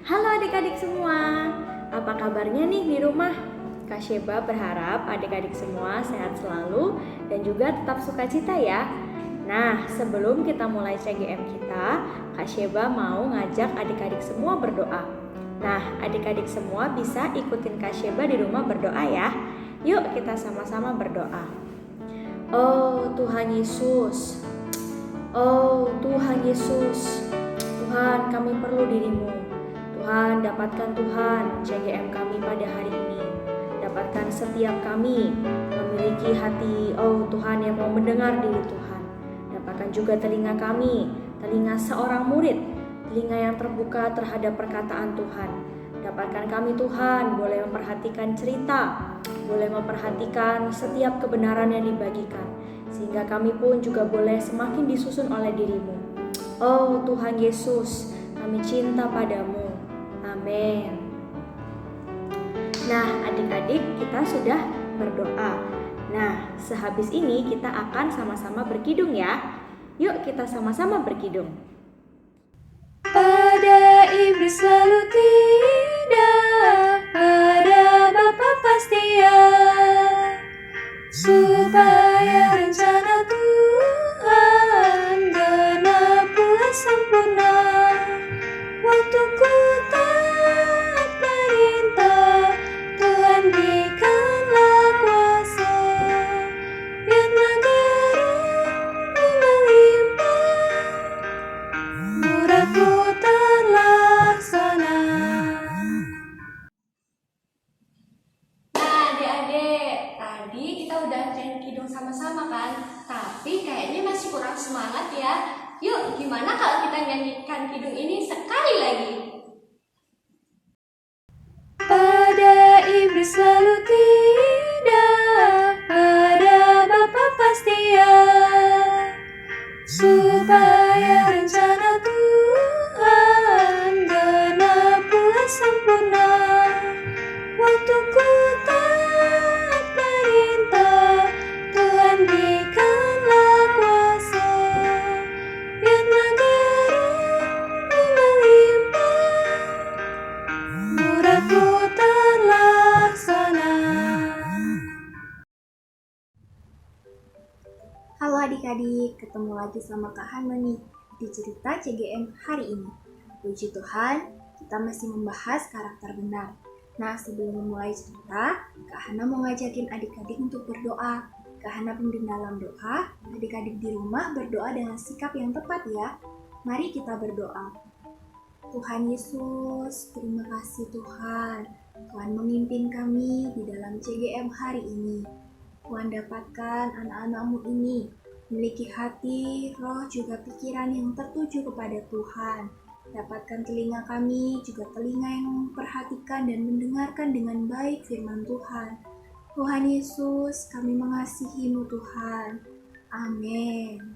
Halo adik-adik semua, apa kabarnya nih di rumah? Kak Sheba berharap adik-adik semua sehat selalu dan juga tetap sukacita ya. Nah, sebelum kita mulai CGM kita, Kak Sheba mau ngajak adik-adik semua berdoa. Nah, adik-adik semua bisa ikutin Kak Sheba di rumah berdoa ya. Yuk kita sama-sama berdoa. Oh Tuhan Yesus, oh Tuhan Yesus, Tuhan kami perlu dirimu. Tuhan, dapatkan Tuhan CGM kami pada hari ini. Dapatkan setiap kami memiliki hati, oh Tuhan, yang mau mendengar diri Tuhan. Dapatkan juga telinga kami, telinga seorang murid, telinga yang terbuka terhadap perkataan Tuhan. Dapatkan kami Tuhan, boleh memperhatikan cerita, boleh memperhatikan setiap kebenaran yang dibagikan, sehingga kami pun juga boleh semakin disusun oleh dirimu. Oh Tuhan Yesus, kami cinta padamu. Amin. Nah, adik-adik, kita sudah berdoa. Nah, sehabis ini kita akan sama-sama berkidung ya. Yuk kita sama-sama berkidung. Pada iblis selalu tidak, pada Bapa pasti ya, supaya rencana Tuhan genap pula sempurna. Waktuku taat perintah Tuhan, berikanlah kuasa, biarlah gerakku melimpah, murahku terlaksana. Nah, adik-adik, tadi kita udah nyanyi kidung sama-sama kan? Tapi kayaknya masih kurang semangat ya. Yuk, gimana kalau kita nyanyikan kidung ini sekali lagi? Pada iblis selalu tidak, pada Bapa pasti ya, supaya rencana Tuhan genap pula sempurna. Waktuku taat perintah Tuhan, berikanlah kuasa, biarlah gerakku melimpah, murahku terlaksana. Halo adik-adik, ketemu lagi sama Kak Hana nih di cerita CGM hari ini. Puji Tuhan, kita masih membahas karakter benar. Nah, sebelum memulai cerita, Kak Hana mau ngajakin adik-adik untuk berdoa. Kak Hana pimpin dalam doa, adik-adik di rumah berdoa dengan sikap yang tepat ya. Mari kita berdoa. Tuhan Yesus, terima kasih Tuhan. Tuhan memimpin kami di dalam CGM hari ini. Tuhan dapatkan anak-anak-Mu ini memiliki hati, roh, juga pikiran yang tertuju kepada Tuhan. Dapatkan telinga kami, juga telinga yang memperhatikan dan mendengarkan dengan baik firman Tuhan. Tuhan Yesus, kami mengasihi-Mu Tuhan. Amin.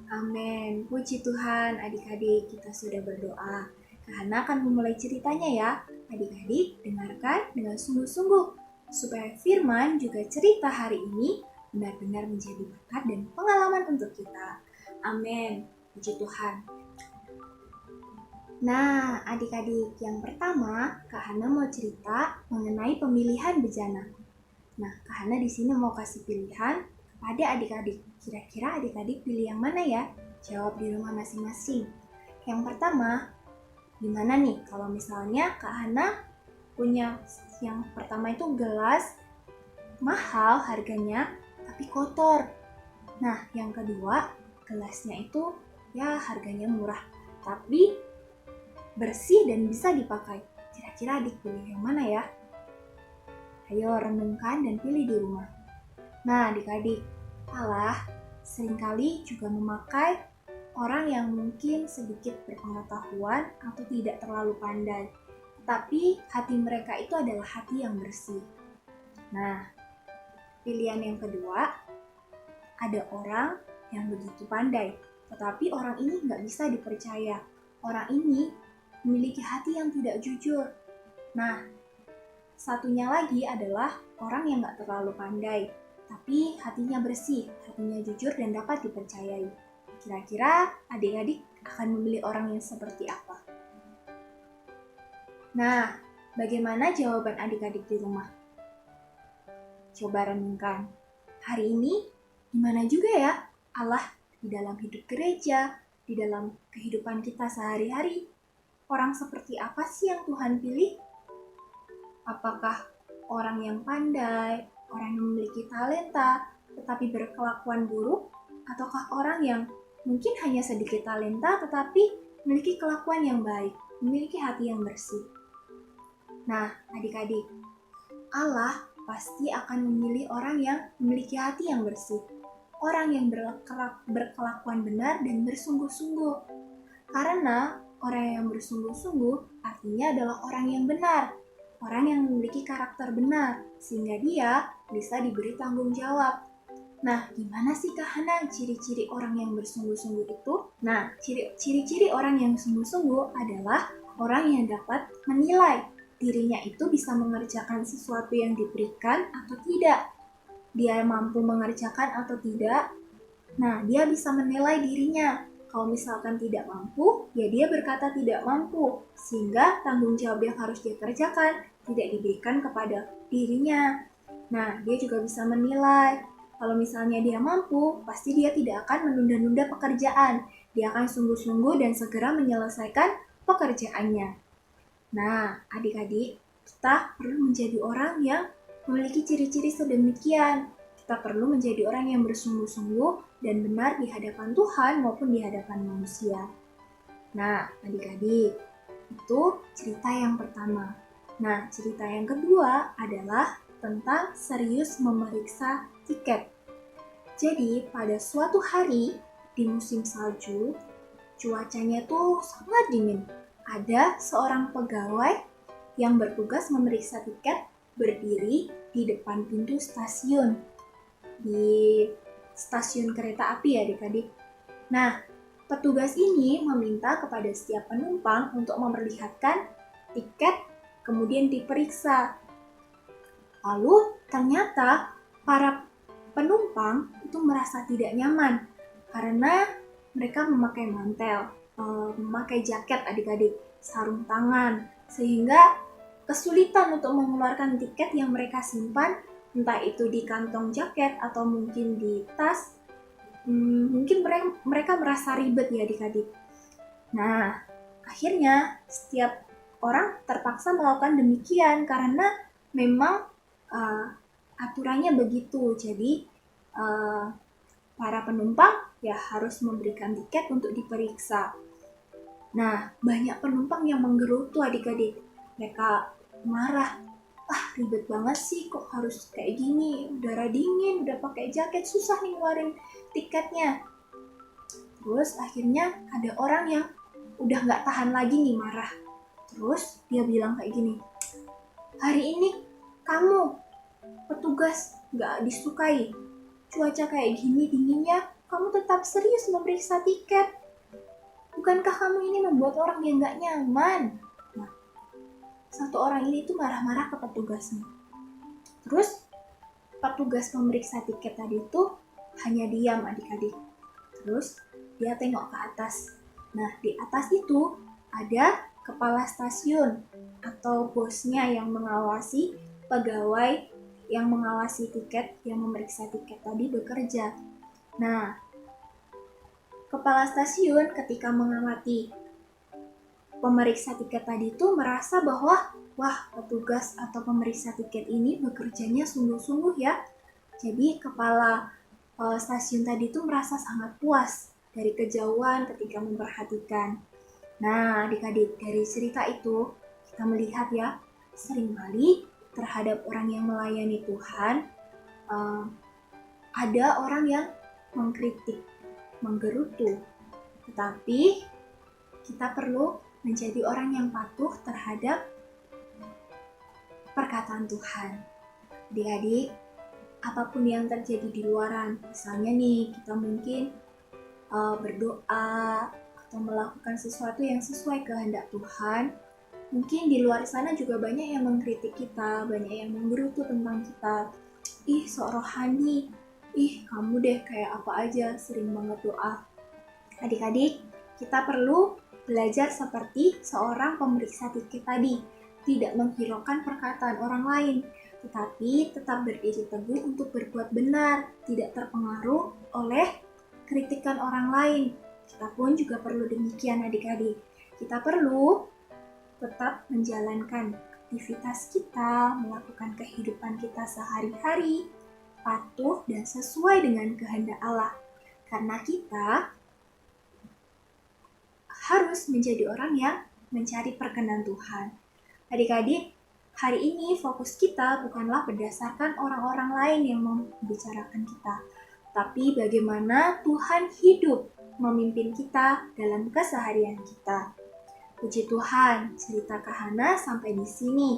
Amin. Puji Tuhan, adik-adik, kita sudah berdoa. Kak Hana akan memulai ceritanya ya. Adik-adik, dengarkan dengan sungguh-sungguh, supaya firman juga cerita hari ini benar-benar menjadi berkat dan pengalaman untuk kita. Amin. Puji Tuhan. Nah, adik-adik, yang pertama, Kak Hana mau cerita mengenai pemilihan bejana. Nah, Kak Hana di sini mau kasih pilihan kepada adik-adik. Kira-kira adik-adik pilih yang mana ya? Jawab di rumah masing-masing. Yang pertama, gimana nih kalau misalnya Kak Hana punya yang pertama itu gelas mahal harganya tapi kotor. Nah, yang kedua, gelasnya itu ya harganya murah tapi bersih dan bisa dipakai. Kira-kira adik pilih yang mana ya? Ayo renungkan dan pilih di rumah. Nah, adik-adik, malah seringkali juga memakai orang yang mungkin sedikit berpengetahuan atau tidak terlalu pandai. Tapi hati mereka itu adalah hati yang bersih. Nah, pilihan yang kedua, ada orang yang begitu pandai, tetapi orang ini nggak bisa dipercaya. Orang ini memiliki hati yang tidak jujur. Nah, satunya lagi adalah orang yang nggak terlalu pandai, tapi hatinya bersih, hatinya jujur dan dapat dipercayai. Kira-kira adik-adik akan memilih orang yang seperti apa? Nah, bagaimana jawaban adik-adik di rumah? Coba renungkan. Hari ini gimana juga ya Allah di dalam hidup gereja, di dalam kehidupan kita sehari-hari? Orang seperti apa sih yang Tuhan pilih? Apakah orang yang pandai, orang yang memiliki talenta, tetapi berkelakuan buruk? Ataukah orang yang mungkin hanya sedikit talenta, tetapi memiliki kelakuan yang baik, memiliki hati yang bersih? Nah, adik-adik, Allah pasti akan memilih orang yang memiliki hati yang bersih. Orang yang berkelakuan benar dan bersungguh-sungguh. Karena orang yang bersungguh-sungguh artinya adalah orang yang benar. Orang yang memiliki karakter benar, sehingga dia bisa diberi tanggung jawab. Nah, gimana sih Kak Hana ciri-ciri orang yang bersungguh-sungguh itu? Nah, ciri-ciri orang yang sungguh-sungguh adalah orang yang dapat menilai dirinya itu bisa mengerjakan sesuatu yang diberikan atau tidak. Dia mampu mengerjakan atau tidak. Nah, dia bisa menilai dirinya. Kalau misalkan tidak mampu, ya dia berkata tidak mampu. Sehingga tanggung jawab yang harus dia kerjakan tidak diberikan kepada dirinya. Nah, dia juga bisa menilai. Kalau misalnya dia mampu, pasti dia tidak akan menunda-nunda pekerjaan. Dia akan sungguh-sungguh dan segera menyelesaikan pekerjaannya. Nah, adik-adik, kita perlu menjadi orang yang memiliki ciri-ciri sedemikian. Kita perlu menjadi orang yang bersungguh-sungguh dan benar di hadapan Tuhan maupun di hadapan manusia. Nah, adik-adik, itu cerita yang pertama. Nah, cerita yang kedua adalah tentang serius memeriksa tiket. Jadi, pada suatu hari di musim salju, cuacanya tuh sangat dingin. Ada seorang pegawai yang bertugas memeriksa tiket berdiri di depan pintu stasiun. Di stasiun kereta api ya adik-adik. Nah, petugas ini meminta kepada setiap penumpang untuk memperlihatkan tiket kemudian diperiksa. Lalu ternyata para penumpang itu merasa tidak nyaman karena mereka memakai mantel, memakai jaket adik-adik, sarung tangan, sehingga kesulitan untuk mengeluarkan tiket yang mereka simpan, entah itu di kantong jaket atau mungkin di tas. Mungkin mereka merasa ribet ya adik-adik. Nah, akhirnya setiap orang terpaksa melakukan demikian karena memang aturannya begitu. Jadi para penumpang ya harus memberikan tiket untuk diperiksa. Nah, banyak penumpang yang menggerutu adik-adik. Mereka marah. Ribet banget sih, kok harus kayak gini. Udara dingin, udah pakai jaket, susah nih ngeluarin tiketnya. Terus akhirnya ada orang yang udah gak tahan lagi nih marah. Terus dia bilang kayak gini, hari ini kamu petugas gak disukai. Cuaca kayak gini dinginnya, kamu tetap serius memeriksa tiket. Bukankah kamu ini membuat orang yang gak nyaman? Nah, satu orang ini tuh marah-marah ke petugasnya. Terus petugas pemeriksa tiket tadi itu hanya diam adik-adik. Terus dia tengok ke atas. Nah, di atas itu ada kepala stasiun atau bosnya yang mengawasi pegawai yang mengawasi tiket, yang memeriksa tiket tadi bekerja. Nah, kepala stasiun ketika mengamati pemeriksa tiket tadi itu merasa bahwa wah, petugas atau pemeriksa tiket ini bekerjanya sungguh-sungguh ya. Jadi kepala stasiun tadi itu merasa sangat puas dari kejauhan ketika memperhatikan. Nah, adik-adik, dari cerita itu kita melihat ya, seringkali terhadap orang yang melayani Tuhan, ada orang yang mengkritik, menggerutu. Tetapi kita perlu menjadi orang yang patuh terhadap perkataan Tuhan. Adik-adik, apapun yang terjadi di luaran, misalnya nih kita mungkin berdoa atau melakukan sesuatu yang sesuai kehendak Tuhan, mungkin di luar sana juga banyak yang mengkritik kita, banyak yang menggerutu tentang kita. Ih, sok rohani, ih kamu deh kayak apa aja, sering banget doa. Adik-adik, kita perlu belajar seperti seorang pemeriksa tiket tadi. tidak menghiraukan perkataan orang lain, tetapi tetap berdiri teguh untuk berbuat benar, tidak terpengaruh oleh kritikan orang lain. Kita pun juga perlu demikian adik-adik. Kita perlu tetap menjalankan aktivitas kita, melakukan kehidupan kita sehari-hari, patuh dan sesuai dengan kehendak Allah. Karena kita harus menjadi orang yang mencari perkenan Tuhan. Adik-adik, hari ini fokus kita bukanlah berdasarkan orang-orang lain yang membicarakan kita, tapi bagaimana Tuhan hidup memimpin kita dalam keseharian kita. Puji Tuhan, cerita Kak Hana sampai di sini.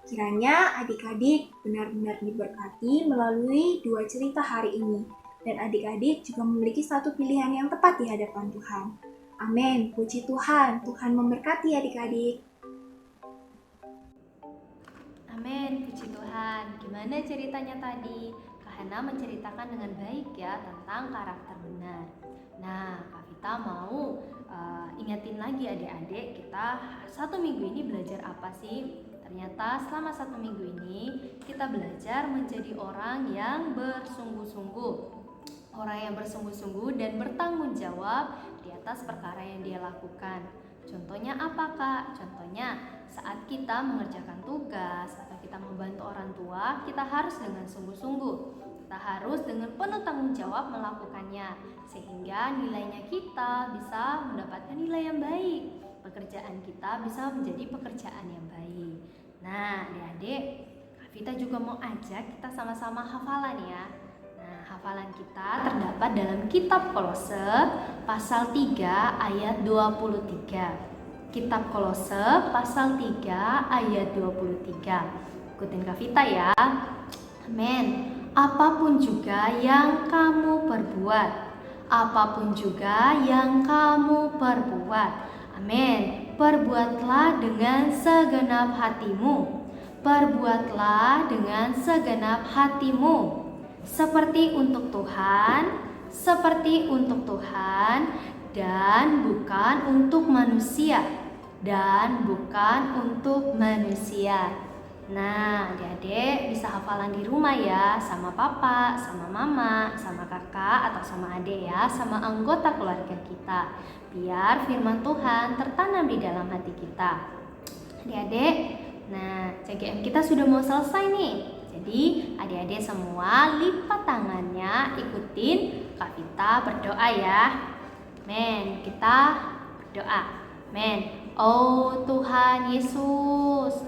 Kiranya adik-adik benar-benar diberkati melalui 2 cerita hari ini. Dan adik-adik juga memiliki satu pilihan yang tepat di hadapan Tuhan. Amin. Puji Tuhan. Tuhan memberkati adik-adik. Amin, puji Tuhan. Gimana ceritanya tadi? Kak Hana menceritakan dengan baik ya tentang karakter benar. Nah, Kak Vita mau ingetin lagi adik-adik, kita 1 minggu ini belajar apa sih? Ternyata selama 1 minggu ini kita belajar menjadi orang yang bersungguh-sungguh. Orang yang bersungguh-sungguh dan bertanggung jawab di atas perkara yang dia lakukan. Contohnya apa Kak? Contohnya saat kita mengerjakan tugas atau kita membantu orang tua, kita harus dengan sungguh-sungguh. Kita harus dengan penuh tanggung jawab melakukannya, sehingga nilainya kita bisa mendapatkan nilai yang baik. Pekerjaan kita bisa menjadi pekerjaan yang baik. Nah, adik-adik, Kak Vita juga mau ajak kita sama-sama hafalan ya. Nah, hafalan kita terdapat dalam kitab Kolose pasal 3 ayat 23. Kitab Kolose pasal 3 ayat 23. Ikutin Kak Vita ya. Amin. Apapun juga yang kamu perbuat, apapun juga yang kamu perbuat, amin. Perbuatlah dengan segenap hatimu, perbuatlah dengan segenap hatimu, seperti untuk Tuhan, dan bukan untuk manusia, Nah, adik-adik bisa hafalan di rumah ya, sama papa, sama mama, sama kakak, atau sama adik ya, sama anggota keluarga kita. Biar firman Tuhan tertanam di dalam hati kita. Adik-adik, nah CGM kita sudah mau selesai nih. Jadi adik-adik semua lipat tangannya, ikutin Kak Vita berdoa ya. Amin, kita berdoa. Amin. Oh Tuhan Yesus,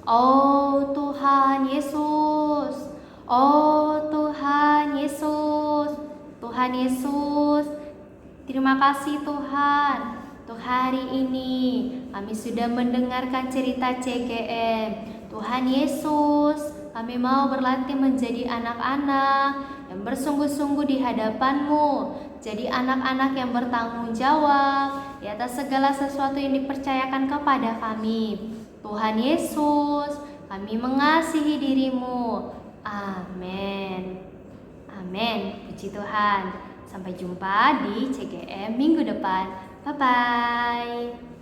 oh Tuhan Yesus, oh Tuhan Yesus, Tuhan Yesus, terima kasih Tuhan. Untuk hari ini kami sudah mendengarkan cerita CGM. Tuhan Yesus, kami mau berlatih menjadi anak-anak yang bersungguh-sungguh di hadapan-Mu. Jadi anak-anak yang bertanggung jawab di atas segala sesuatu yang dipercayakan kepada kami. Tuhan Yesus, kami mengasihi diri-Mu. Amin. Amin. Puji Tuhan. Sampai jumpa di CGM minggu depan. Bye-bye.